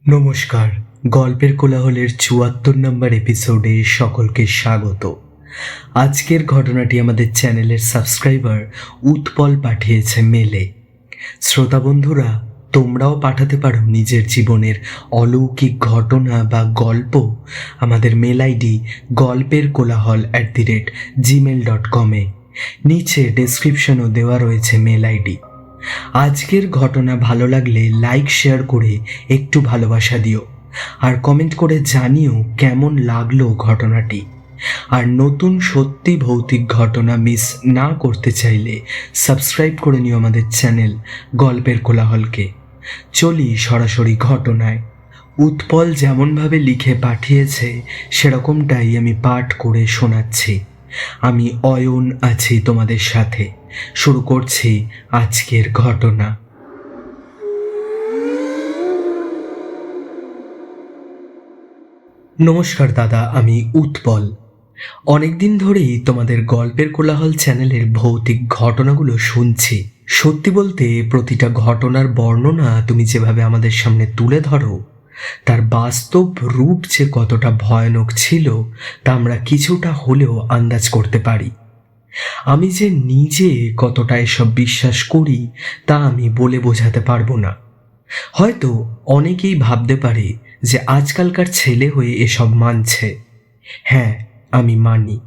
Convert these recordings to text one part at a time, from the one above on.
নমস্কার, গল্পের কোলাহলের ৭৪ নম্বর এপিসোডে সকলকে স্বাগত। আজকের ঘটনাটি আমাদের চ্যানেলের সাবস্ক্রাইবার উৎপল পাঠিয়েছে মেলে। শ্রোতা বন্ধুরা, তোমরাও পাঠাতে পারো নিজের জীবনের অলৌকিক ঘটনা বা গল্প আমাদের মেল আইডি গল্পের কোলাহল@gmail.com-এ। নিচে ডেসক্রিপশনও দেওয়া রয়েছে মেল আইডি। আজকের ঘটনা ভালো লাগলে লাইক শেয়ার করে একটু ভালোবাসা দিও, আর কমেন্ট করে জানিও কেমন লাগলো ঘটনাটি। আর নতুন সত্যি ভৌতিক ঘটনা মিস না করতে চাইলে সাবস্ক্রাইব করে নিও আমাদের চ্যানেল গল্পের কোলাহলকে। চলি সরাসরি ঘটনায়। উৎপল যেমনভাবে লিখে পাঠিয়েছে সেরকমটাই আমি পাঠ করে শোনাচ্ছি। আমি অয়ন আছি তোমাদের সাথে। শুরু করছি আজকের ঘটনা। নমস্কার দাদা, আমি উৎপল। অনেকদিন ধরেই তোমাদের গল্পের কোলাহল চ্যানেলের ভৌতিক ঘটনাগুলো শুনছি। সত্যি বলতে প্রতিটা ঘটনার বর্ণনা তুমি যেভাবে আমাদের সামনে তুলে ধরো, তার বাস্তব রূপ যে কতটা ভয়ানক ছিল তা আমরা কিছুটা হলেও আন্দাজ করতে পারি। আমি যে নিজে কতটা এসব বিশ্বাস করি তা আমি বলে বোঝাতে পারবো না। হয়তো অনেকেই ভাবতে পারে যে আজকালকার ছেলে হয়ে এসব মানছে। হ্যাঁ, আমি মানি।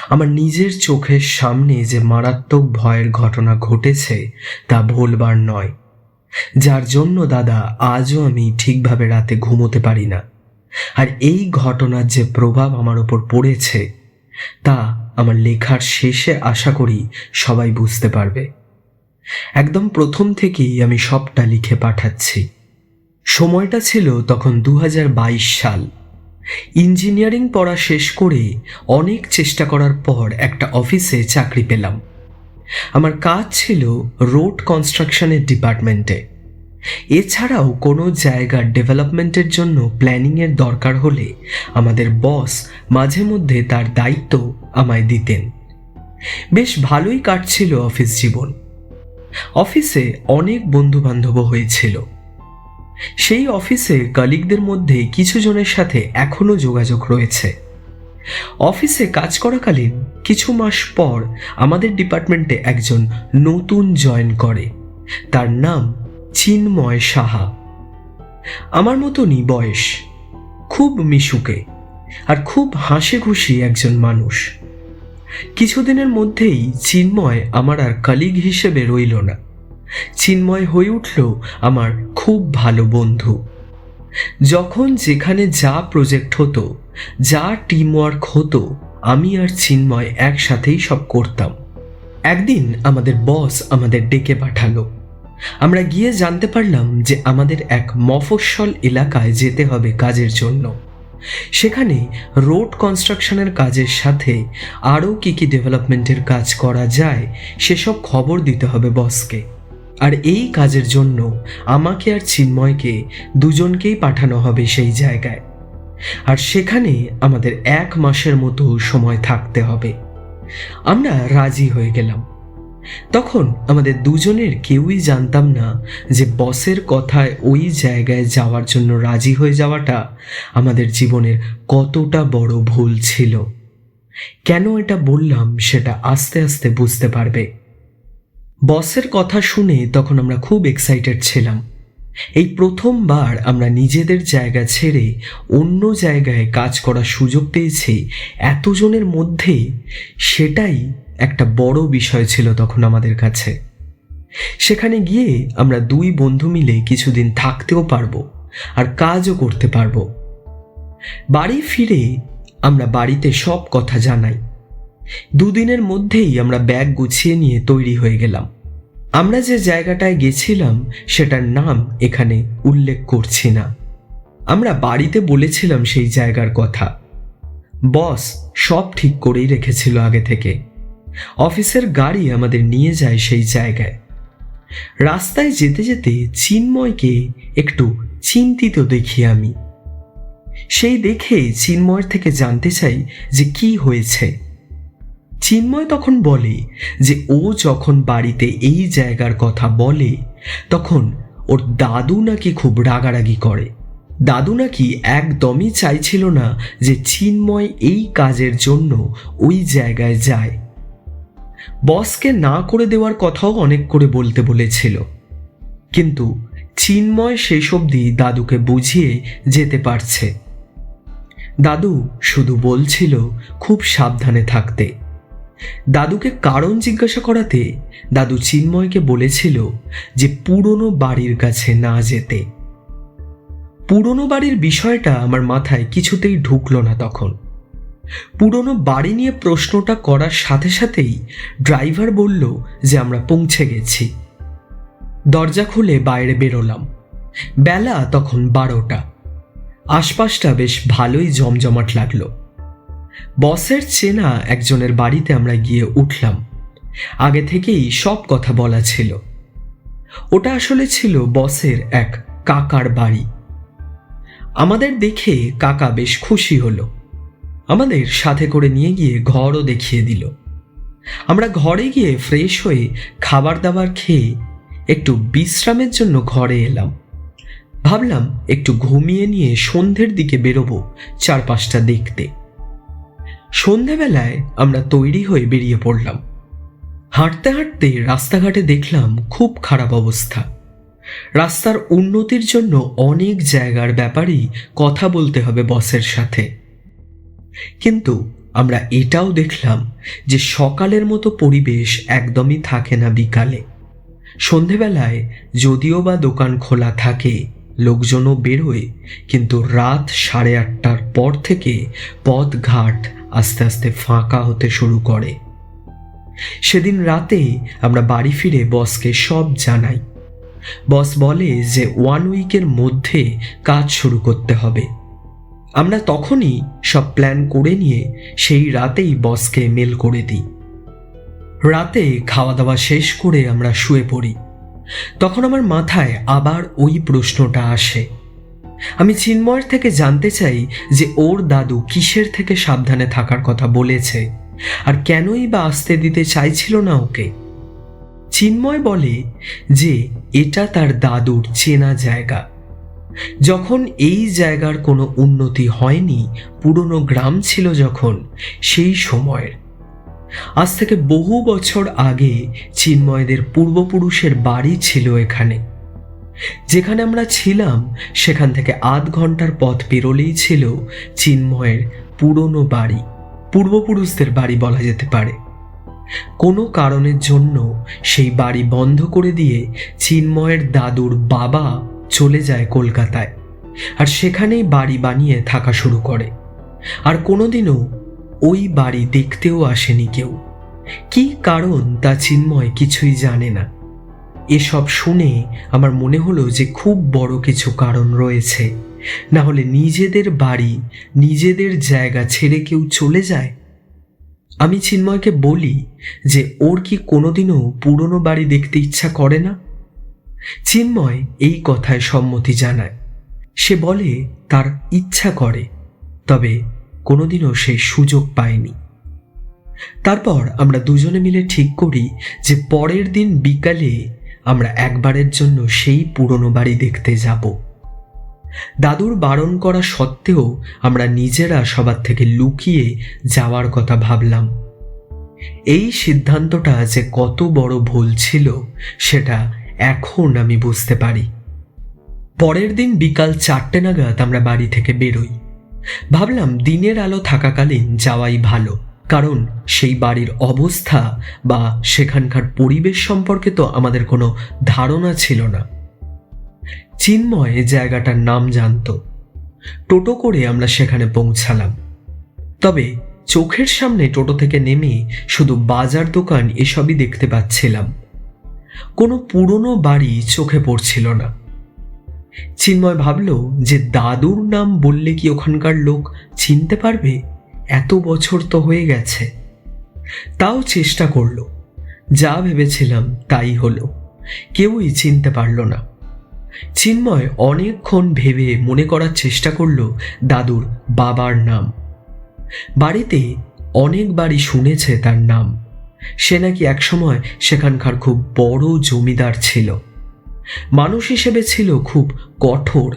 আমার নিজের চোখের সামনে যে মারাত্মক ভয়ের ঘটনা ঘটেছে তা ভুলবার নয়, যার জন্য দাদা আজও আমি ঠিকভাবে রাতে ঘুমোতে পারি না। আর এই ঘটনার যে প্রভাব আমার ওপর পড়েছে তা আমার লেখার শেষে আশা করি সবাই বুঝতে পারবে। একদম প্রথম থেকেই আমি সবটা লিখে পাঠাচ্ছি। সময়টা ছিল তখন 2022 সাল। ইঞ্জিনিয়ারিং পড়া শেষ করে অনেক চেষ্টা করার পর একটা অফিসে চাকরি পেলাম। আমার কাজ ছিল রোড কনস্ট্রাকশনের ডিপার্টমেন্টে। এছাড়াও কোনো জায়গার ডেভেলপমেন্টের জন্য প্ল্যানিংয়ের দরকার হলে আমাদের বস মাঝে মধ্যে তার দায়িত্ব আমায় দিতেন। বেশ ভালোই কাটছিল অফিস জীবন। অফিসে অনেক বন্ধু বান্ধব হয়েছিল। সেই অফিসে কলিগদের মধ্যে কিছু জনের সাথে এখনো যোগাযোগ রয়েছে। অফিসে কাজ করাকালীন কিছু মাস পর আমাদের ডিপার্টমেন্টে একজন নতুন জয়েন করে। তার নাম চিন্ময় সাহা। আমার মতনই বয়স, খুব মিশুকে আর খুব হাসি খুশি একজন মানুষ। কিছুদিনের মধ্যেই চিন্ময় আমার আর কলিগ হিসেবে রইল না। চিন্ময় হয়ে উঠল আমার খুব ভালো বন্ধু। যখন যেখানে যা প্রজেক্ট হতো, যা টিম ওয়ার্ক হতো, আমি আর চিন্ময় একসাথেই সব করতাম। একদিন আমাদের বস আমাদের ডেকে পাঠালো। আমরা গিয়ে জানতে পারলাম যে আমাদের এক মফস্বল এলাকায় যেতে হবে কাজের জন্য। সেখানে রোড কনস্ট্রাকশনের কাজের সাথে আরও কি ডেভেলপমেন্টের কাজ করা যায় সেসব খবর দিতে হবে বসকে। আর এই কাজের জন্য আমাকে আর চিন্ময়কে দুজনকেই পাঠানো হবে সেই জায়গায়। আর সেখানে আমাদের 1 মাসের মতো সময় থাকতে হবে। আমরা রাজি হয়ে গেলাম। তখন আমাদের দুজনের কেউই জানতাম না যে বসের কথায় ওই জায়গায় যাওয়ার জন্য রাজি হয়ে যাওয়াটা আমাদের জীবনের কতটা বড় ভুল ছিল। কেন এটা বললাম সেটা আস্তে আস্তে বুঝতে পারবে। বসের কথা শুনে তখন আমরা খুব এক্সাইটেড ছিলাম। এই প্রথমবার আমরা নিজেদের জায়গা ছেড়ে অন্য জায়গায় কাজ করার সুযোগ পেয়েছি এতজনের মধ্যে। সেটাই একটা বড় বিষয় ছিল তখন আমাদের কাছে। সেখানে গিয়ে আমরা 2 বন্ধু মিলে কিছুদিন থাকতেও পারবো আর কাজও করতে পারবো। বাড়ি ফিরে আমরা বাড়িতে সব কথা জানাই। 2 দিনের মধ্যেই আমরা ব্যাগ গুছিয়ে নিয়ে তৈরি হয়ে গেলাম। আমরা যে জায়গাটায় গেছিলাম সেটার নাম এখানে উল্লেখ করছি না। আমরা বাড়িতে বলেছিলাম সেই জায়গার কথা। বস সব ঠিক করেই রেখেছিল আগে থেকে। অফিসের গাড়ি আমাদের নিয়ে যায় সেই জায়গায়। রাস্তায় যেতে যেতে চিন্ময়কে একটু চিন্তিত দেখি আমি। সেই দেখে চিন্ময়ের থেকে জানতে চাই যে কি হয়েছে। চিন্ময় তখন বলে যে ও যখন বাড়িতে এই জায়গার কথা বলে তখন ওর দাদু নাকি খুব রাগারাগি করে। দাদু নাকি একদমই চাইছিল না যে চিন্ময় এই কাজের জন্য ওই জায়গায় যায়। বসকে না করে দেওয়ার কথাও অনেক করে বলতে বলেছিল, কিন্তু চিন্ময় শেষ অবধি দাদুকে বুঝিয়ে যেতে পারছে। দাদু শুধু বলছিল খুব সাবধানে থাকতে। দাদুকে কারণ জিজ্ঞাসা করাতে দাদু চিন্ময়কে বলেছিল যে পুরনো বাড়ির কাছে না যেতে। পুরনো বাড়ির বিষয়টা আমার মাথায় কিছুতেই ঢুকলো না তখন। পুরনো বাড়ি নিয়ে প্রশ্নটা করার সাথে সাথেই ড্রাইভার বলল যে আমরা পৌঁছে গেছি। দরজা খুলে বাইরে বেরোলাম। বেলা তখন 12টা। আশপাশটা বেশ ভালোই জমজমাট লাগলো। বসের চেনা একজনের বাড়িতে আমরা গিয়ে উঠলাম। আগে থেকেই সব কথা বলা ছিল। ওটা আসলে ছিল বসের এক কাকার বাড়ি। আমাদের দেখে কাকা বেশ খুশি হলো। আমাদের সাথে করে নিয়ে গিয়ে ঘরও দেখিয়ে দিল। আমরা ঘরে গিয়ে ফ্রেশ হয়ে খাবার দাবার খেয়ে একটু বিশ্রামের জন্য ঘরে এলাম। ভাবলাম একটু ঘুমিয়ে নিয়ে সন্ধ্যের দিকে বেরোবো চারপাশটা দেখতে। সন্ধ্যাবেলায় আমরা তৈরি হয়ে বেরিয়ে পড়লাম। হাঁটতে হাঁটতে রাস্তাঘাটে দেখলাম খুব খারাপ অবস্থা। রাস্তার উন্নতির জন্য অনেক জায়গার ব্যাপারেই কথা বলতে হবে বসের সাথে। কিন্তু আমরা এটাও দেখলাম যে সকালের মতো পরিবেশ একদমই থাকে না বিকালে। সন্ধেবেলায় যদিও বা দোকান খোলা থাকে, লোকজনও বেরোয়, কিন্তু রাত 8:30টার পর থেকে পথঘাট আস্তে আস্তে ফাঁকা হতে শুরু করে। সেদিন রাতে আমরা বাড়ি ফিরে বসকে সব জানাই। বস বলে যে 1 উইকের মধ্যে কাজ শুরু করতে হবে। আমরা তখনই সব প্ল্যান করে নিয়ে সেই রাতেই বসকে মেল করে দিই। রাতে খাওয়া দাওয়া শেষ করে আমরা শুয়ে পড়ি। তখন আমার মাথায় আবার ওই প্রশ্নটা আসে। আমি চিন্ময়ের থেকে জানতে চাই যে ওর দাদু কিসের থেকে সাবধানে থাকার কথা বলেছে, আর কেনই বা আসতে দিতে চাইছিল না ওকে। চিন্ময় বলে যে এটা তার দাদুর চেনা জায়গা। যখন এই জায়গার কোনো উন্নতি হয়নি, পুরনো গ্রাম ছিল যখন, সেই সময়ের, আজ থেকে বহু বছর আগে চিন্ময়দের পূর্বপুরুষের বাড়ি ছিল এখানে। যেখানে আমরা ছিলাম সেখান থেকে আধ ঘন্টার পথ পেরোলেই ছিল চিন্ময়ের পুরনো বাড়ি, পূর্বপুরুষদের বাড়ি বলা যেতে পারে। কোনো কারণের জন্য সেই বাড়ি বন্ধ করে দিয়ে চিন্ময়ের দাদুর বাবা চলে যায় কলকাতায়, আর সেখানেই বাড়ি বানিয়ে থাকা শুরু করে। আর কোনোদিনও ওই বাড়ি দেখতেও আসেনি কেউ। কি কারণ তা চিন্ময় কিছুই জানে না। এসব শুনে আমার মনে হলো যে খুব বড় কিছু কারণ রয়েছে, না হলে নিজেদের বাড়ি, নিজেদের জায়গা ছেড়ে কেউ চলে যায়? আমি চিন্ময়কে বলি যে ওর কি কোনোদিনও পুরনো বাড়ি দেখতে ইচ্ছা করে না? চিন্ময় এই কথায় সম্মতি জানায়। সে বলে তার ইচ্ছা করে, তবে কোনোদিনও সেই সুযোগ পায়নি। তারপর আমরা দুজনে মিলে ঠিক করি যে পরের দিন বিকালে আমরা একবারের জন্য সেই পুরনো বাড়ি দেখতে যাব। দাদুর বারণ করা সত্ত্বেও আমরা নিজেরা সবার থেকে লুকিয়ে যাওয়ার কথা ভাবলাম। এই সিদ্ধান্তটা যে কত বড় ভুল ছিল সেটা এখন আমি বুঝতে পারি। পরের দিন বিকাল 4টে নাগাদ আমরা বাড়ি থেকে বেরোই। ভাবলাম দিনের আলো থাকাকালীন যাওয়াই ভালো, কারণ সেই বাড়ির অবস্থা বা সেখানকার পরিবেশ সম্পর্কে তো আমাদের কোনো ধারণা ছিল না। চিন্ময় জায়গাটার নাম জানত। টোটো করে আমরা সেখানে পৌঁছালাম। তবে চোখের সামনে টোটো থেকে নেমে শুধু বাজার দোকান এসবই দেখতে পাচ্ছিলাম। কোনো পুরনো বাড়ি চোখে পড়ছিল না। চিন্ময় ভাবল যে দাদুর নাম বললে কি ওখানকার লোক চিনতে পারবে? এত বছর তো হয়ে গেছে। তাও চেষ্টা করলো। যা ভেবেছিলাম তাই হলো, কেউই চিনতে পারল না। চিন্ময় অনেকক্ষণ ভেবে মনে করার চেষ্টা করলো দাদুর বাবার নাম। বাড়িতে অনেকবারই শুনেছে তার নাম। সে নাকি একসময় সেখানকার খুব বড় জমিদার ছিল। মানুষ হিসেবে ছিল খুব কঠোর,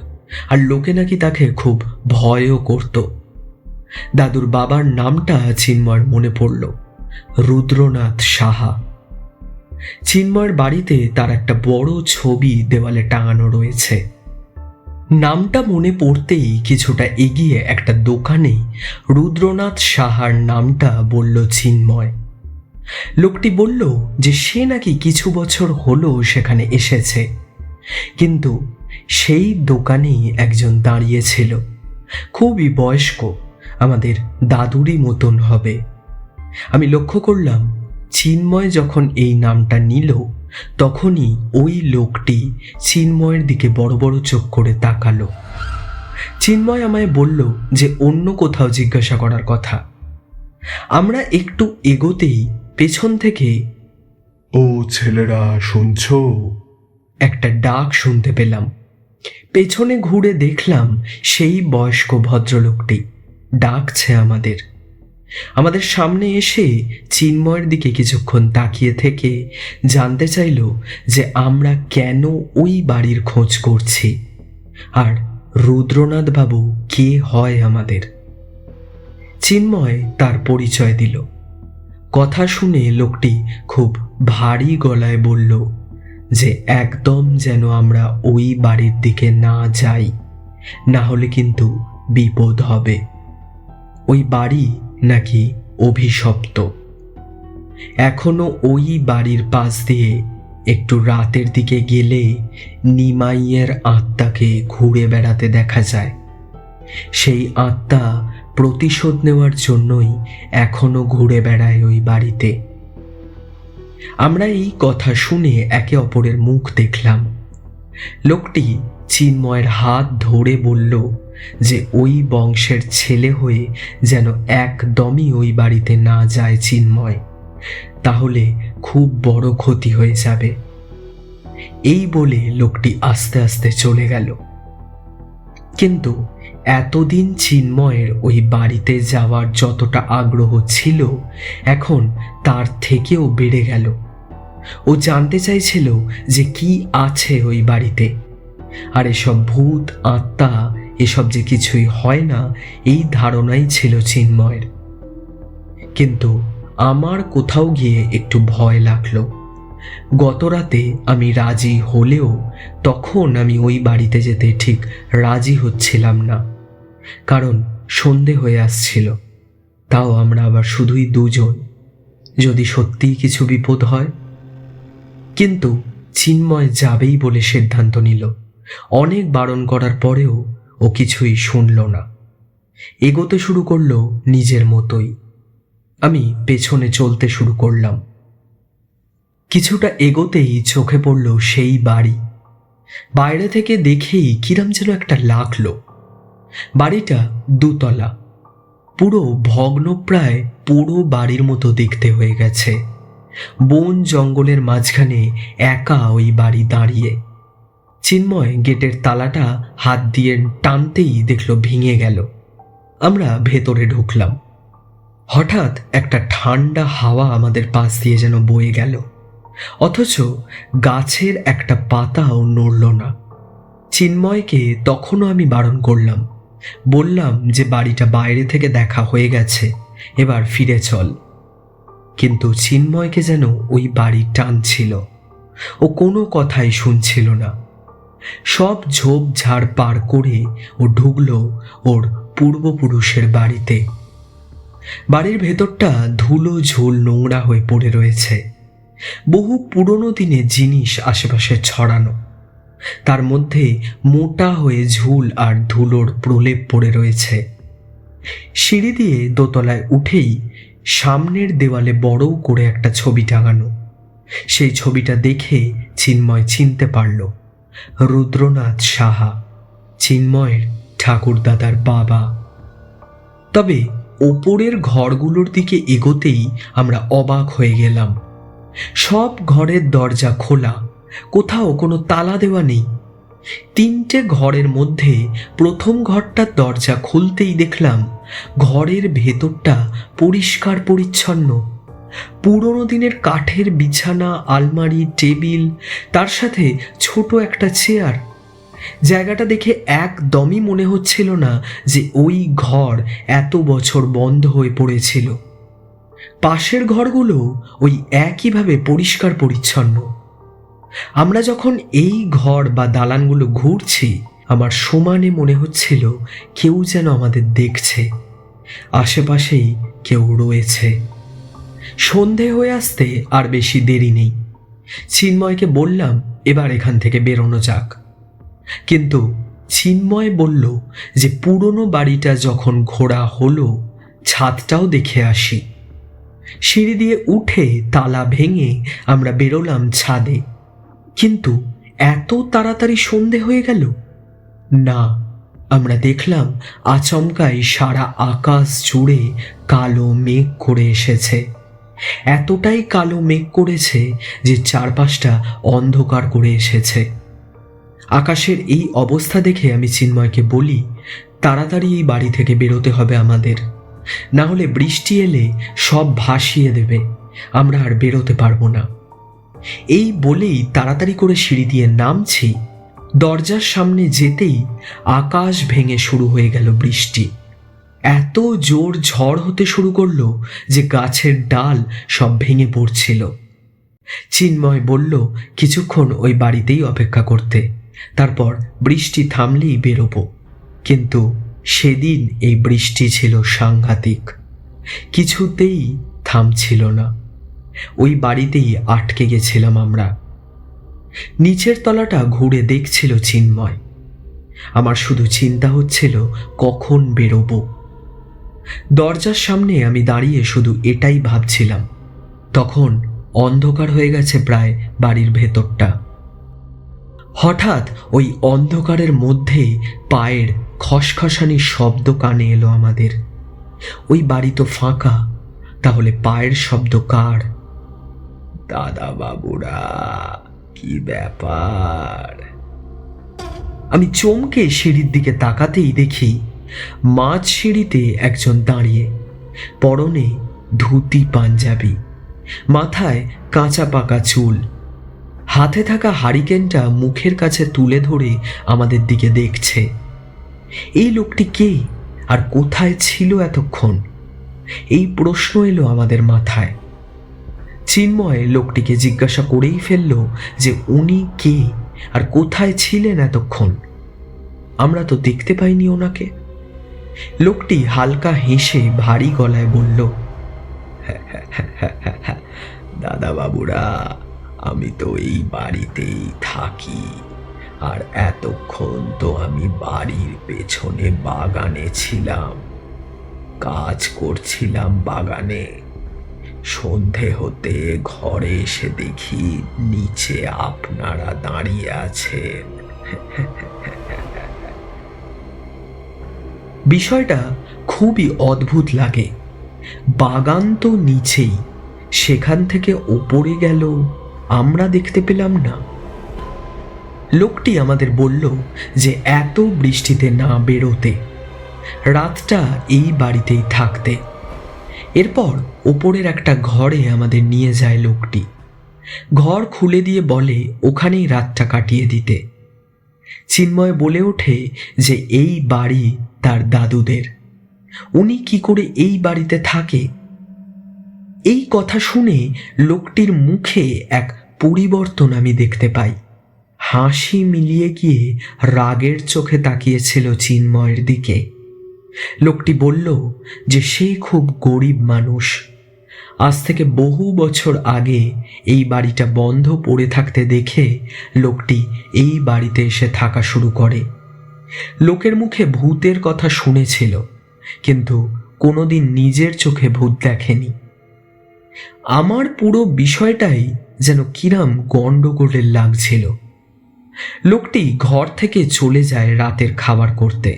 আর লোকে নাকি তাকে খুব ভয়ও করত। দাদুর বাবার নামটা চিন্ময়ের মনে পড়ল, রুদ্রনাথ সাহা। চিন্ময়ের বাড়িতে তার একটা বড় ছবি দেওয়ালে টাঙানো রয়েছে। নামটা মনে পড়তেই কিছুটা এগিয়ে একটা দোকানে রুদ্রনাথ সাহার নামটা বলল চিন্ময়। লোকটি বলল যে সে নাকি কিছু বছর হলো সেখানে এসেছে, কিন্তু সেই দোকানেই একজন দাঁড়িয়েছিল, খুবই বয়স্ক, আমাদের দাদুরই মতন হবে। আমি লক্ষ্য করলাম চিন্ময় যখন এই নামটা নিল তখনই ওই লোকটি চিন্ময়ের দিকে বড় বড় চোখ করে তাকালো। চিন্ময় আমায় বলল যে অন্য কোথাও জিজ্ঞাসা করার কথা। আমরা একটু এগোতেই পেছন থেকে, ও ছেলেরা শুনছো? একটা ডাক শুনতে পেলাম। পেছনে ঘুরে দেখলাম সেই বয়স্ক ভদ্রলোকটি ডাকছে আমাদের সামনে এসে চিন্ময়ের দিকে কিছুক্ষণ তাকিয়ে থেকে জানতে চাইল যে আমরা কেন ওই বাড়ির খোঁজ করছি আর রুদ্রনাথ বাবু কে হয় আমাদের। চিন্ময় তার পরিচয় দিল। কথা শুনে লোকটি খুব ভারী গলায় বলল যে একদম যেন আমরা ওই বাড়ির দিকে না যাই, না হলে কিন্তু বিপদ হবে। ওই বাড়ি নাকি অভিশপ্ত। এখনো ওই বাড়ির পাশ দিয়ে একটু রাতের দিকে গেলে নিমাইয়ের আত্মাকে ঘুরে বেড়াতে দেখা যায়। সেই আত্মা প্রতিশোধ নেওয়ার জন্যই এখনো ঘুরে বেড়ায় ওই বাড়িতে। আমরা এই কথা শুনে একে অপরের মুখ দেখলাম। লোকটি চিন্ময়ের হাত ধরে বলল যে ওই বংশের ছেলে হয়ে যেন একদমই ওই বাড়িতে না যায় চিন্ময়, তাহলে খুব বড় ক্ষতি হয়ে যাবে। এই বলে লোকটি আস্তে আস্তে চলে গেল। কিন্তু এতদিন চিন্ময়ের ওই বাড়িতে যাওয়ার যতটা আগ্রহ ছিল এখন তার থেকেও বেড়ে গেল। ও জানতে চাইছিল যে কি আছে ওই বাড়িতে, আর এসব ভূত আত্মা এসব যে কিছুই হয় না এই ধারণাই ছিল চিন্ময়ের। কিন্তু আমার কোথাও গিয়ে একটু ভয় লাগলো। গতরাতে আমি রাজি হলেও তখন আমি ওই বাড়িতে যেতে ঠিক রাজি হচ্ছিলাম না, কারণ সন্ধে হয়ে আসছিল। তাও আমরা আবার শুধুই দুজন, যদি সত্যিই কিছু বিপদ হয়। কিন্তু চিন্ময় যাবেই বলে সিদ্ধান্ত নিল। অনেক বারণ করার পরেও ও কিছুই শুনল না, এগোতে শুরু করলো নিজের মতোই। আমি পেছনে চলতে শুরু করলাম। কিছুটা এগোতেই চোখে পড়ল সেই বাড়ি। বাইরে থেকে দেখেই কিরম যেন একটা লাগলো। বাড়িটা দুতলা, পুরো ভগ্নপ্রায় পুরো বাড়ির মতো দেখতে হয়ে গেছে। বন জঙ্গলের মাঝখানে একা ওই বাড়ি দাঁড়িয়ে। চিন্ময় গেটের তালাটা হাত দিয়ে টানতেই দেখলো ভেঙে গেল। আমরা ভেতরে ঢুকলাম। হঠাৎ একটা ঠান্ডা হাওয়া আমাদের পাশ দিয়ে যেন বয়ে গেল, অথচ গাছের একটা পাতাও নড়ল না। চিন্ময়কে তখনও আমি বারণ করলাম, বললাম যে বাড়িটা বাইরে থেকে দেখা হয়ে গেছে, এবার ফিরে চল। কিন্তু চিন্ময়কে যেন ওই বাড়ি টানছিল। ও কোনো কথাই শুনছিল না। সব ঝোপঝাড় পার করে ও ঢুকলো ওর পূর্বপুরুষের বাড়িতে। বাড়ির ভেতরটা ধুলো ঝোল নোংরা হয়ে পড়ে রয়েছে। বহু পুরনো দিনের জিনিস আশেপাশে ছড়ানো, তার মধ্যে মোটা হয়ে ঝুল আর ধুলোর প্রলেপ পড়ে রয়েছে। সিঁড়ি দিয়ে দোতলায় উঠেই সামনের দেওয়ালে বড় করে একটা ছবি টাঙানো। সেই ছবিটা দেখে চিন্ময় চিনতে পারল রুদ্রনাথ সাহা, চিন্ময়ের ঠাকুরদাদার বাবা। তবে ওপরের ঘরগুলোর দিকে এগোতেই আমরা অবাক হয়ে গেলাম। সব ঘরের দরজা খোলা, কোথাও কোনো তালা দেওয়া নেই। 3টে ঘরের মধ্যে প্রথম ঘরটার দরজা খুলতেই দেখলাম ঘরের ভেতরটা পরিষ্কার পরিচ্ছন্ন। পুরনো দিনের কাঠের বিছানা, আলমারি, টেবিল, তার সাথে ছোট একটা চেয়ার। জায়গাটা দেখে একদমই মনে হচ্ছিল না যে ওই ঘর এত বছর বন্ধ হয়ে পড়েছিল। পাশের ঘরগুলো ওই একইভাবে পরিষ্কার পরিচ্ছন্ন। আমরা যখন এই ঘর বা দালানগুলো ঘুরছি, আমার সমানে মনে হচ্ছিল কেউ যেন আমাদের দেখছে, আশেপাশেই কেউ রয়েছে। সন্ধে হয়ে আসতে আর বেশি দেরি নেই। চিন্ময়কে বললাম এবার এখান থেকে বেরোনো যাক, কিন্তু চিন্ময় বলল যে পুরনো বাড়িটা যখন ঘোরা হলো ছাদটাও দেখে আসি। সিঁড়ি দিয়ে উঠে তালা ভেঙে আমরা বেরোলাম ছাদে। কিন্তু এত তাড়াতাড়ি সন্ধে হয়ে গেল না, আমরা দেখলাম আচমকাই সারা আকাশ জুড়ে কালো মেঘ করে এসেছে। এতটাই কালো মেঘ করেছে যে চারপাশটা অন্ধকার করে এসেছে। আকাশের এই অবস্থা দেখে আমি চিন্ময়কে বলি, তাড়াতাড়ি এই বাড়ি থেকে বেরোতে হবে আমাদের, না হলে বৃষ্টি এলে সব ভাসিয়ে দেবে, আমরা আর বেরোতে পারবো না। এই বলেই তাড়াতাড়ি করে সিঁড়ি দিয়ে নামছি। দরজার সামনে যেতেই আকাশ ভেঙে শুরু হয়ে গেল বৃষ্টি। এত জোর ঝড় হতে শুরু করলো যে গাছের ডাল সব ভেঙে পড়ছিল। চিন্ময় বলল কিছুক্ষণ ওই বাড়িতেই অপেক্ষা করতে, তারপর বৃষ্টি থামলেই বেরোবো। কিন্তু সেদিন এই বৃষ্টি ছিল সাংঘাতিক, কিছুতেই থামছিল না। ওই বাড়িতেই আটকে গেছিলাম আমরা। নিচের তলাটা ঘুরে দেখছিল চিন্ময়। আমার শুধু চিন্তা হচ্ছিল কখন বেরোবো। দরজার সামনে আমি দাঁড়িয়ে শুধু এটাই ভাবছিলাম। তখন অন্ধকার হয়ে গেছে প্রায় বাড়ির ভেতরটা। হঠাৎ ওই অন্ধকারের মধ্যে পায়ের খসখসানির শব্দ কানে এলো আমাদের। ওই বাড়ি তো ফাঁকা, তাহলে পায়ের শব্দ কার? দাদা বাবুরা, কি ব্যাপার? আমি চমকে সিঁড়ির দিকে তাকাতেই দেখি মাঝ সিঁড়িতে একজন দাঁড়িয়ে, পরনে ধুতি পাঞ্জাবি, মাথায় কাঁচা পাকা চুল, হাতে থাকা হারিকেনটা মুখের কাছে তুলে ধরে আমাদের দিকে দেখছে। এই লোকটি কে আর কোথায় ছিল এতক্ষণ? এই প্রশ্ন এলো আমাদের মাথায়। চিন্ময় লোকটিকে জিজ্ঞাসা করেই ফেলল যে উনি কে আর কোথায় ছিলেন এতক্ষণ, আমরা তো দেখতে পাইনি ওনাকে। লোকটি হালকা হেসে ভারী গলায় বলল, দাদা বাবুরা, আমি তো এই বাড়িতেই থাকি, আর এতক্ষণ তো আমি বাড়ির পেছনে বাগানে ছিলাম, কাজ করছিলাম বাগানে। সন্ধে হতে ঘরে এসে দেখি নিচে আপনারা দাঁড়িয়ে আছেন। বিষয়টা খুবই অদ্ভুত লাগে। বাগান তো নিচেই, সেখান থেকে ওপরে গেল আমরা দেখতে পেলাম না। লোকটি আমাদের বলল যে এত বৃষ্টিতে না বেরোতে, রাতটা এই বাড়িতেই থাকতে। এরপর ওপরের একটা ঘরে আমাদের নিয়ে যায় লোকটি। ঘর খুলে দিয়ে বলে ওখানেই রাতটা কাটিয়ে দিতে। চিন্ময় বলে ওঠে যে এই বাড়ি তার দাদুদের, উনি কি করে এই বাড়িতে থাকে। এই কথা শুনে লোকটির মুখে এক পরিবর্তন আমি দেখতে পাই। হাসি মিলিয়ে গিয়ে রাগের চোখে তাকিয়েছিল চিন্ময়ের দিকে। লোকটি বলল যে সে খুব গরিব মানুষ। আজ থেকে বহু বছর আগে এই বাড়িটা বন্ধ পড়ে থাকতে দেখে লোকটি এই বাড়িতে এসে থাকা শুরু করে। লোকের মুখে ভূতের কথা শুনেছিল, কিন্তু কোনোদিন নিজের চোখে ভূত দেখেনি। আমার পুরো বিষয়টাই যেন কিরাম গন্ডগোলের লাগছিল। লোকটি ঘর থেকে চলে যায় রাতের খাবার করতে।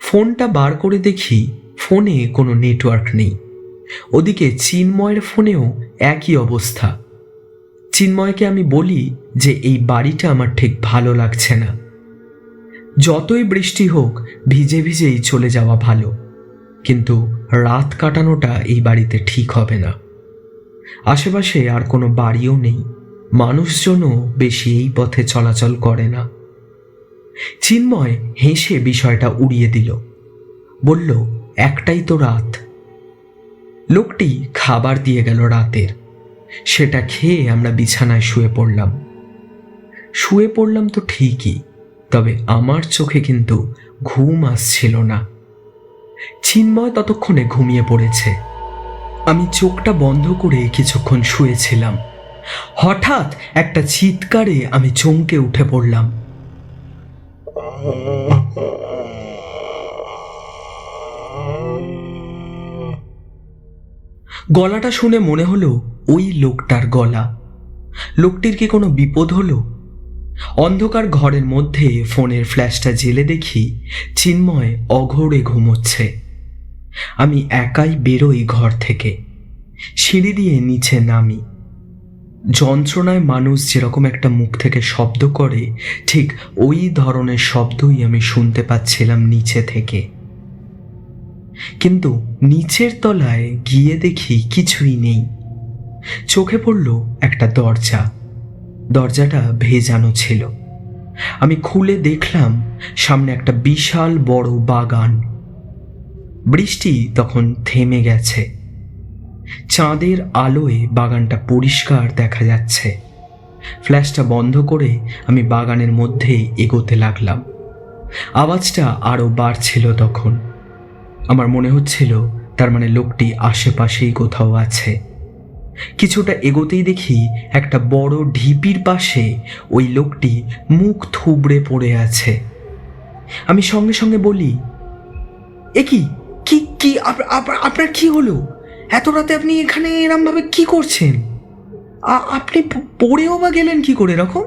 ফোনটা বার করে দেখি ফোনে কোনো নেটওয়ার্ক নেই। ওদিকে চিন্ময়ের ফোনেও একই অবস্থা। চিন্ময়কে আমি বলি যে এই বাড়িটা আমার ঠিক ভালো লাগছে না, যতই বৃষ্টি হোক ভিজে ভিজেই চলে যাওয়া ভালো, কিন্তু রাত কাটানোটা এই বাড়িতে ঠিক হবে না। আশেপাশে আর কোনো বাড়িও নেই, মানুষজনও বেশি এই পথে চলাচল করে না। চিন্ময় হেসে বিষয়টা উড়িয়ে দিল, বলল, একটাই তো রাত। লোকটি খাবার দিয়ে গেল রাতের, সেটা খেয়ে আমরা বিছানায় শুয়ে পড়লাম তো ঠিকই, তবে আমার চোখে কিন্তু ঘুম আসছিল না। চিন্ময় ততক্ষণে ঘুমিয়ে পড়েছে। আমি চোখটা বন্ধ করে কিছুক্ষণ শুয়েছিলাম। হঠাৎ একটা চিৎকারে আমি চমকে উঠে পড়লাম। গলাটা শুনে মনে হলো ওই লোকটার গলা। লোকটির কি কোনো বিপদ হলো? অন্ধকার ঘরের মধ্যে ফোনের ফ্ল্যাশটা জ্বেলে দেখি চিন্ময় অঘোরে ঘুমোচ্ছে। আমি একাই বেরোই ঘর থেকে, সিঁড়ি দিয়ে নিচে নামি। যন্ত্রণায় মানুষ যেরকম একটা মুখ থেকে শব্দ করে, ঠিক ওই ধরনের শব্দই আমি শুনতে পাচ্ছিলাম নিচে থেকে। কিন্তু নিচের তলায় গিয়ে দেখি কিছুই নেই। চোখে পড়ল একটা দরজাটা ভেজানো ছিল। আমি খুলে দেখলাম সামনে একটা বিশাল বড় বাগান। বৃষ্টি তখন থেমে গেছে। চাঁদের আলোয় বাগানটা পরিষ্কার দেখা যাচ্ছে। ফ্ল্যাশটা বন্ধ করে আমি বাগানের মধ্যে এগোতে লাগলাম। আওয়াজটা আরো বাড়ছিল তখন। আমার মনে হচ্ছিল তার মানে লোকটি আশেপাশেই কোথাও আছে। কিছুটা এগোতেই দেখি একটা বড় ঢিপির পাশে ওই লোকটি মুখ থুবড়ে পড়ে আছে। আমি সঙ্গে সঙ্গে বলি, এ কি কি কি আপনার কি হলো? এত রাতে আপনি এখানে এরম ভাবে কি করছেন? আপনি পড়েও বা গেলেন কি করে এরকম?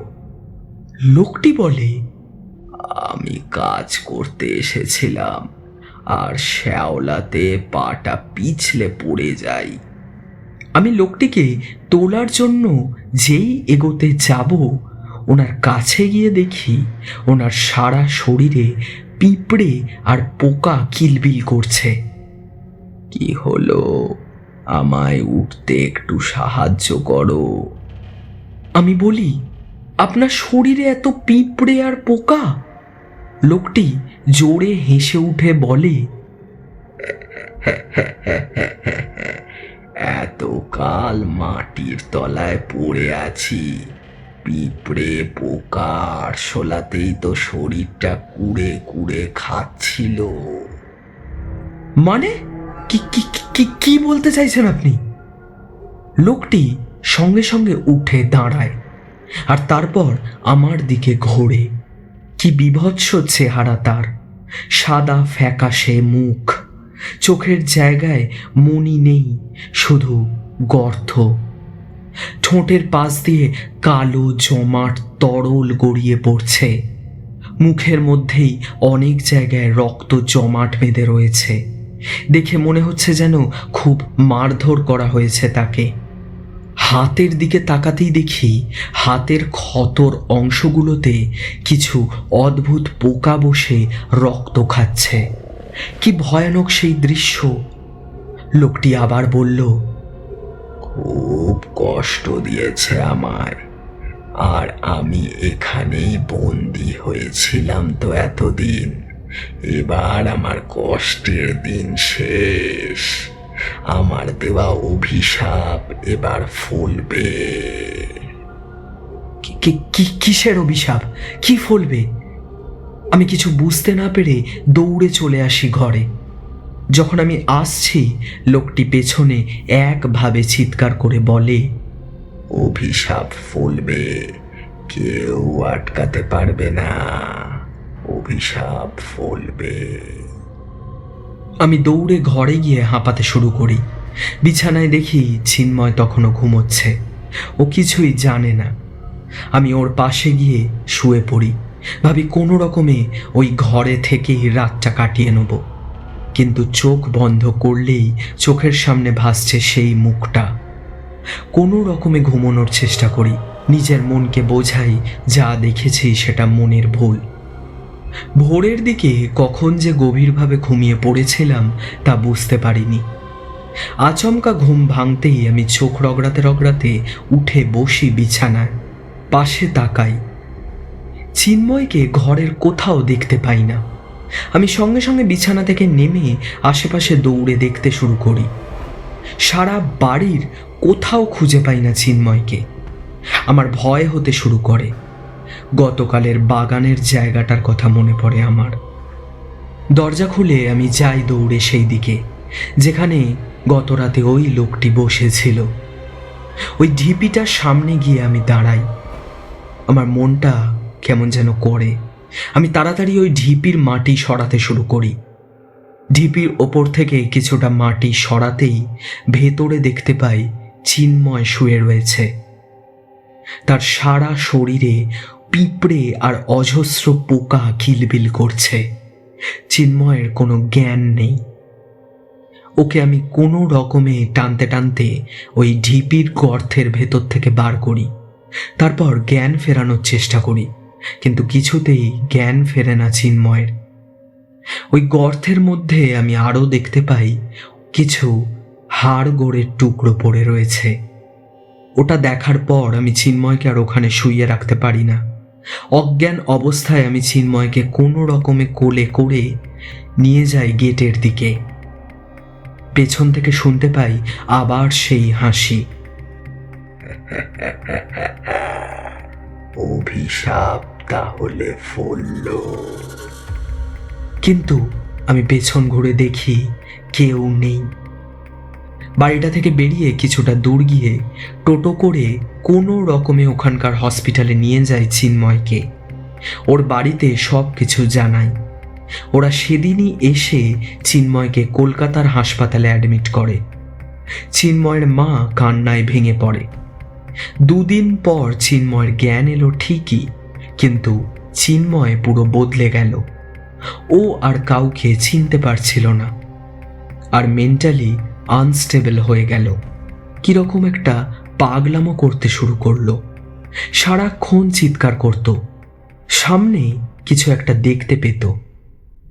লোকটি বলে, আমি কাজ করতে এসেছিলাম আর শ্যাওলাতে পাটা পিছলে পড়ে যাই। আমি লোকটিকে তোলার জন্য যেই এগোতে যাব, ওনার কাছে গিয়ে দেখি ওনার সারা শরীরে পিঁপড়ে আর পোকা কিলবিল করছে। কি হলো? আমায় উঠতে একটু সাহায্য করো। আমি বলি, আপনার শরীরে এত পিঁপড়ে আর পোকা? লোকটি জোরে হেসে উঠে বলে, এতকাল মাটির তলায় পড়ে আছি, পিঁপড়ে পোকা আরশোলাতেই তো শরীরটা কুড়ে কুড়ে খাচ্ছিল। মানে কি কি কি কি বলতে চাইছেন আপনি? লোকটি সঙ্গে সঙ্গে উঠে দাঁড়ায় আর তারপর আমার দিকে ঘোরে। কি বিভৎস চেহারা তার! সাদা ফ্যাকাশে মুখ, চোখের জায়গায় মণি নেই, শুধু গর্ত। ঠোঁটের পাশ দিয়ে কালো জমাট তরল গড়িয়ে পড়ছে। মুখের মধ্যেই অনেক জায়গায় রক্ত জমাট বেঁধে রয়েছে। দেখে মনে হচ্ছে যেন খুব মারধর করা হয়েছে তাকে। হাতের দিকে তাকাতেই দেখি হাতের ক্ষতর অংশগুলোতে কিছু অদ্ভুত পোকা বসে রক্ত খাচ্ছে। কি ভয়ানক সেই দৃশ্য! লোকটি আবার বলল, খুব কষ্ট দিয়েছে আমায়, আর আমি এখানেই বন্দি হয়েছিলাম তো এতদিন। এবার আমার কষ্টের দিন শেষ। আমার দেওয়া অভিশাপ এবার ফলবে। কিসের অভিশাপ? কি ফলবে? আমি কিছু বুঝতে না পেরে দৌড়ে চলে আসি ঘরে। যখন আমি আসছি, লোকটি পেছনে একভাবে চিৎকার করে বলে, অভিশাপ ফলবে, কেউ আটকাতে পারবে না, অভিশাপ ফলবে। আমি দৌড়ে ঘরে গিয়ে হাঁপাতে শুরু করি। বিছানায় দেখি চিন্ময় তখনও ঘুমোচ্ছে। ও কিছুই জানে না। আমি ওর পাশে গিয়ে শুয়ে পড়ি, ভাবি কোনো রকমে ওই ঘরে থেকেই রাতটা কাটিয়ে নেব। কিন্তু চোখ বন্ধ করলেই চোখের সামনে ভাসছে সেই মুখটা। কোনো রকমে ঘুমানোর চেষ্টা করি, নিজের মনকে বোঝাই যা দেখেছি সেটা মনের ভুল। ভোরের দিকে কখন যে গভীরভাবে ঘুমিয়ে পড়েছিলাম তা বুঝতে পারিনি। আচমকা ঘুম ভাঙতেই আমি চোখ রগড়াতে রগড়াতে উঠে বসি বিছানায়, পাশে তাকাই। চিন্ময়কে ঘরের কোথাও দেখতে পাই না। আমি সঙ্গে সঙ্গে বিছানা থেকে নেমে আশেপাশে দৌড়ে দেখতে শুরু করি। সারা বাড়ির কোথাও খুঁজে পাই না চিন্ময়কে। আমার ভয় হতে শুরু করে। গতকালের বাগানের জায়গাটার কথা মনে পড়ে আমার। দরজা খুলে আমি যাই দৌড়ে সেই দিকে যেখানে গত রাতে ওই লোকটি বসেছিল। ওই ঢিপিটার সামনে গিয়ে আমি দাঁড়াই। আমার মনটা কেমন যেন করে। আমি তাড়াতাড়ি ওই ঢিপির মাটি সরাতে শুরু করি। ঢিপির ওপর থেকে কিছুটা মাটি সরাতেই ভেতরে দেখতে পাই চিন্ময় শুয়ে রয়েছে। তার সারা শরীরে পিঁপড়ে আর অজস্র পোকা কিলবিল করছে। চিন্ময়ের কোনো জ্ঞান নেই। ওকে আমি কোনো রকমে টানতে টানতে ওই ঢিপির গর্তের ভেতর থেকে বার করি। তারপর জ্ঞান ফেরানোর চেষ্টা করি, কিন্তু কিছুতেই জ্ঞান ফেরে না চিন্ময়ের। ওই গর্তের মধ্যে আমি আরও দেখতে পাই কিছু হাড় গোড়ের টুকরো পড়ে রয়েছে। ওটা দেখার পর আমি চিন্ময়কে আর ওখানে শুইয়ে রাখতে পারি না। অজ্ঞান অবস্থায় আমি চিন্ময়কে কোনো রকমে কোলে করে নিয়ে যাই গেটের দিকে। পেছন থেকে শুনতে পাই আবার সেই হাসি। অভিশাপ তাহলে ফলল। কিন্তু আমি পেছন ঘুরে দেখি কেউ নেই। বাড়িটা থেকে বেরিয়ে কিছুটা দূর গিয়ে টোটো করে কোনো রকমে ওখানকার হসপিটালে নিয়ে যায় চিন্ময়কে। ওর বাড়িতে সব কিছু জানাই। ওরা সেদিনই এসে চিন্ময়কে কলকাতার হাসপাতালে অ্যাডমিট করে। চিন্ময়ের মা কান্নায় ভেঙে পড়ে। 2 দিন পর চিন্ময়ের জ্ঞান এলো ঠিকই, কিন্তু চিন্ময় পুরো বদলে গেল। ও আর কাউকে চিনতে পারছিল না, আর মেন্টালি আনস্টেবল হয়ে গেল। কিরকম একটা পাগলামো করতে শুরু করলো। সারাক্ষণ চিৎকার করত। সামনে কিছু একটা দেখতে পেত,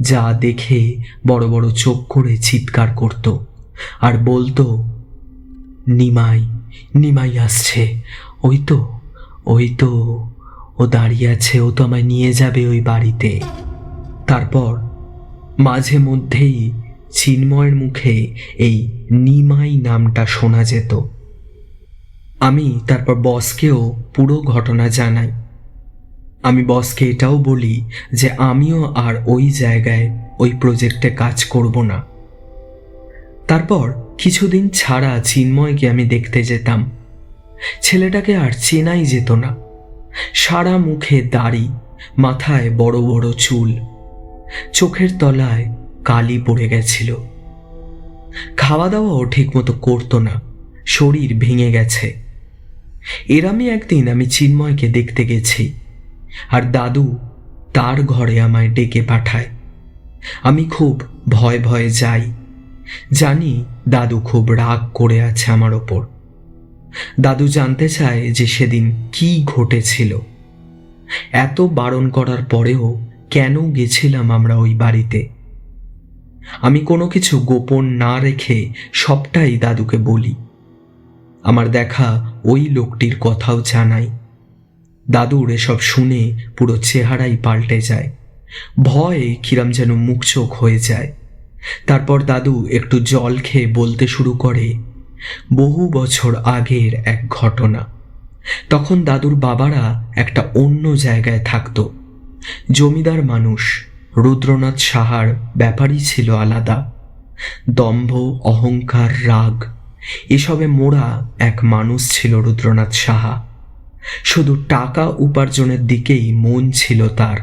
যা দেখে বড় বড় চোখ করে চিৎকার করত আর বলতো, নিমাই, নিমাই আসছে, ওই তো, ওই তো ও দাঁড়িয়ে আছে, ও তো আমায় নিয়ে যাবে ওই বাড়িতে। তারপর মাঝে মধ্যেই চিন্ময়ের মুখে এই নিমাই নামটা শোনা যেত। আমি তারপর বসকেও পুরো ঘটনা জানাই। আমি বসকে এটাও বলি যে আমিও আর ওই জায়গায় ওই প্রজেক্টে কাজ করব না। তারপর কিছুদিন ছাড়া চিন্ময়কে আমি দেখতে যেতাম। ছেলেটাকে আর চেনাই যেত না। সারা মুখে দাড়ি, মাথায় বড় বড় চুল, চোখের তলায় কালি পড়ে গেছিল। খাওয়া দাওয়াও ঠিকমতো করতো না, শরীর ভেঙে গেছে। এরামই একদিন আমি চিন্ময়কে দেখতে গেছি, আর দাদু তার ঘরে আমায় ডেকে পাঠায়। আমি খুব ভয়ে ভয়ে যাই। জানি দাদু খুব রাগ করে আছে আমার ওপর। দাদু জানতে চায় যে সেদিন কি ঘটেছিল। এত বারণ করার পরেও কেন গেছিলাম আমরা ওই বাড়িতে। আমি কোনো কিছু গোপন না রেখে সবটাই দাদুকে বলি। আমার দেখা ওই লোকটির কথাও জানাই। দাদুর এসব শুনে পুরো চেহারাই পাল্টে যায়। ভয়ে কিরম যেন মুখ চোখ হয়ে যায়। তারপর দাদু একটু জল খেয়ে বলতে শুরু করে বহু বছর আগের এক ঘটনা। তখন দাদুর বাবারা একটা অন্য জায়গায় থাকতো। জমিদার মানুষ, রুদ্রনাথ সাহার ব্যাপারই ছিল আলাদা। দম্ভ, অহংকার, রাগ এসবে মোড়া এক মানুষ ছিল রুদ্রনাথ সাহা। শুধু টাকা উপার্জনের দিকেই মন ছিল তার।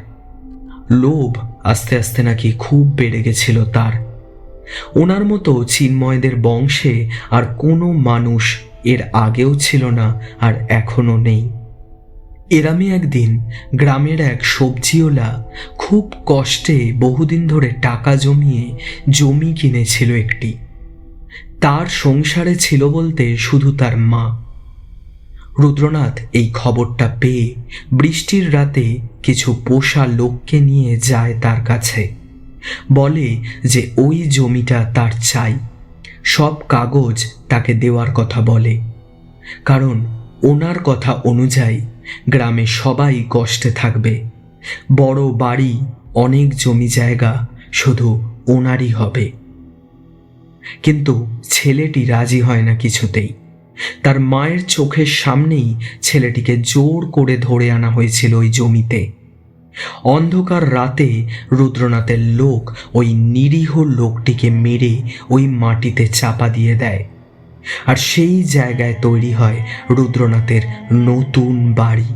লোভ আস্তে আস্তে নাকি খুব বেড়ে গেছিল তার। ওনার মতো চিন্ময়দের বংশে আর কোনো মানুষ এর আগেও ছিল না, আর এখনো নেই। এরামি একদিন গ্রামের এক সবজিওয়ালা খুব কষ্টে বহুদিন ধরে টাকা জমিয়ে জমি কিনেছিল একটি। তার সংসারে ছিল বলতে শুধু তার মা। রুদ্রনাথ এই খবরটা পেয়ে বৃষ্টির রাতে কিছু পোষা লোককে নিয়ে যায় তার কাছে। বলে যে ওই জমিটা তার চাই, সব কাগজ তাকে দেওয়ার কথা বলে। কারণ ওনার কথা অনুযায়ী গ্রামে সবাই কষ্টে থাকবে, বড় বাড়ি, অনেক জমি জায়গা শুধু ওনারই হবে। কিন্তু ছেলেটি রাজি হয় না কিছুতেই। তার মায়ের চোখের সামনেই ছেলেটিকে জোর করে ধরে আনা হয়েছিল ওই জমিতে। অন্ধকার রাতে রুদ্রনাথের লোক ওই নিরীহ লোকটিকে মেরে ওই মাটিতে চাপা দিয়ে দেয়, আর সেই জায়গায় তৈরি হয় রুদ্রনাথের নতুন বাড়ি।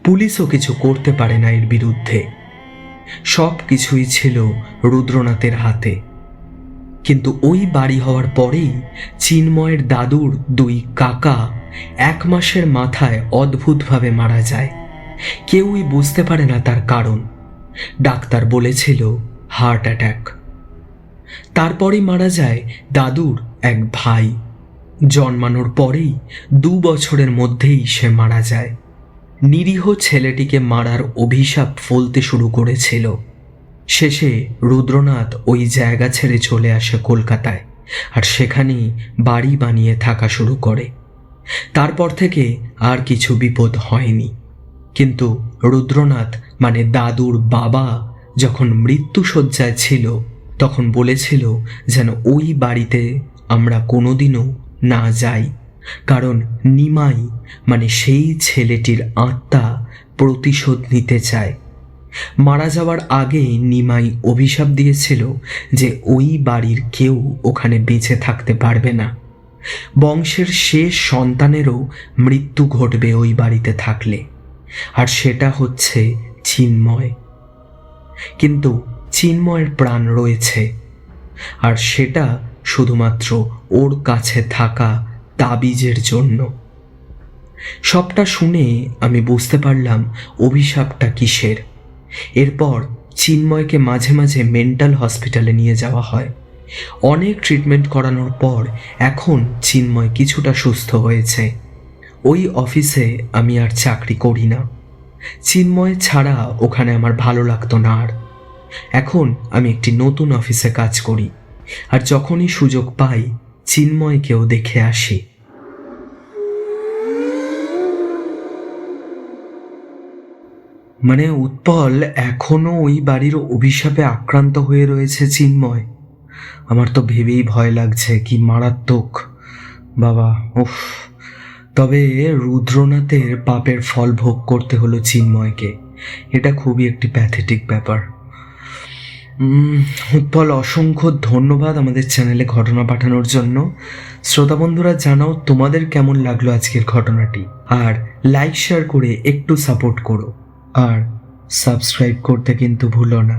পুলিশও কিছু করতে পারে না এর বিরুদ্ধে। সব কিছুই ছিল রুদ্রনাথের হাতে। কিন্তু ওই বাড়ি হওয়ার পরেই চিন্ময়ের দাদুর 2 কাকা 1 মাসের মাথায় অদ্ভুতভাবে মারা যায়। কেউই বুঝতে পারে না তার কারণ। ডাক্তার বলেছিল হার্ট অ্যাটাক। তারপরই মারা যায় দাদুর এক ভাই। জন্মানোর পরেই 2 বছরের মধ্যেই সে মারা যায়। নিরীহ ছেলেটিকে মারার অভিশাপ ফলতে শুরু করেছিল। শেষে রুদ্রনাথ ওই জায়গা ছেড়ে চলে আসে কলকাতায়, আর সেখানেই বাড়ি বানিয়ে থাকা শুরু করে। তারপর থেকে আর কিছু বিপদ হয়নি। কিন্তু রুদ্রনাথ মানে দাদুর বাবা যখন মৃত্যুশয্যায় ছিল তখন বলেছিল যেন ওই বাড়িতে আমরা কোনোদিনও না যাই, কারণ নিমাই মানে সেই ছেলেটির আত্মা প্রতিশোধ নিতে চায়। মারা যাওয়ার আগে নিমাই অভিশাপ দিয়েছিল যে ওই বাড়ির কেউ ওখানে বেঁচে থাকতে পারবে না। বংশের শেষ সন্তানেরও মৃত্যু ঘটবে ওই বাড়িতে থাকলে, আর সেটা হচ্ছে চিন্ময়। কিন্তু চিন্ময়ের প্রাণ রয়েছে, আর সেটা শুধুমাত্র ওর কাছে থাকা তাবিজের জন্য। সবটা শুনে আমি বুঝতে পারলাম অভিশাপটা কিসের। এরপর চিন্ময়কে মাঝে মাঝে মেন্টাল হসপিটালে নিয়ে যাওয়া হয়। অনেক ট্রিটমেন্ট করানোর পর এখন চিন্ময় কিছুটা সুস্থ হয়েছে। ওই অফিসে আমি আর চাকরি করি না। চিন্ময় ছাড়া ওখানে আমার ভালো লাগতো না আর। এখন আমি একটি নতুন অফিসে কাজ করি, আর যখনই সুযোগ পাই চিন্ময়কেও দেখে আসি। মানে উৎপল, এখনো ওই বাড়ির অভিশাপে আক্রান্ত হয়ে রয়েছে চিন্ময়। আমার তো ভেবেই ভয় লাগছে, কি মারাত্মক বাবা, উফ। তবে রুদ্রনাথের পাপের ফল ভোগ করতে হলো চিন্ময়কে। এটা খুবই একটি প্যাথেটিক ব্যাপার। উৎপল, অসংখ্য ধন্যবাদ আমাদের চ্যানেলে ঘটনা পাঠানোর জন্য। শ্রোতা বন্ধুরা, জানাও তোমাদের কেমন লাগলো আজকের ঘটনাটি, আর লাইক শেয়ার করে একটু সাপোর্ট করো, আর সাবস্ক্রাইব করতে কিন্তু ভুলো না।